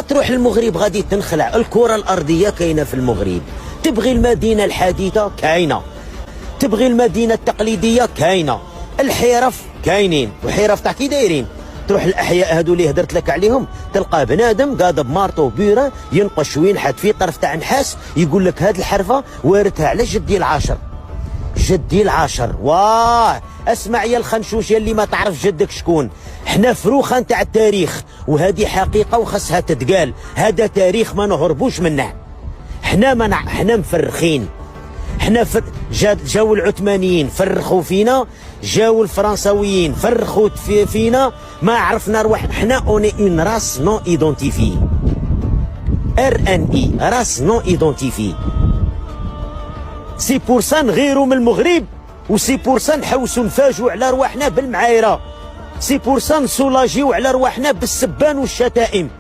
تروح المغرب غادي تنخلع. الكرة الأرضية كاينة في المغرب، تبغي المدينة الحديثة كاينة، تبغي المدينة التقليدية كاينة، الحرف كاينين. وحرف تاع كي دايرين، تروح الاحياء هادو اللي هدرت لك عليهم تلقى بنادم قاعد بمارطو بيرة ينقش وينحت في طرف تاع نحاس، يقول لك هاد الحرفه وارثها على جدي العاشر. جدي العاشر، واه اسمع يا الخنشوش يا اللي ما تعرف جدك شكون. حنا فروخه نتاع التاريخ، وهذه حقيقه وخصها تتقال. هذا تاريخ ما نهربوش منه. حنا مفرخين. حنا جاو العثمانيين فرخوا فينا، جاو الفرنساويين فرخوا فينا، ما عرفنا رواحنا. حنا اوني اون راس نون ايدونتيفي، RNI راس نون ايدونتيفي. سي بور سا نغيروا من المغرب، وسي بور سا نحوسوا نفاجوا على رواحنا بالمعايره، سي بور سا نسولاجيو على رواحنا بالسبان والشتائم.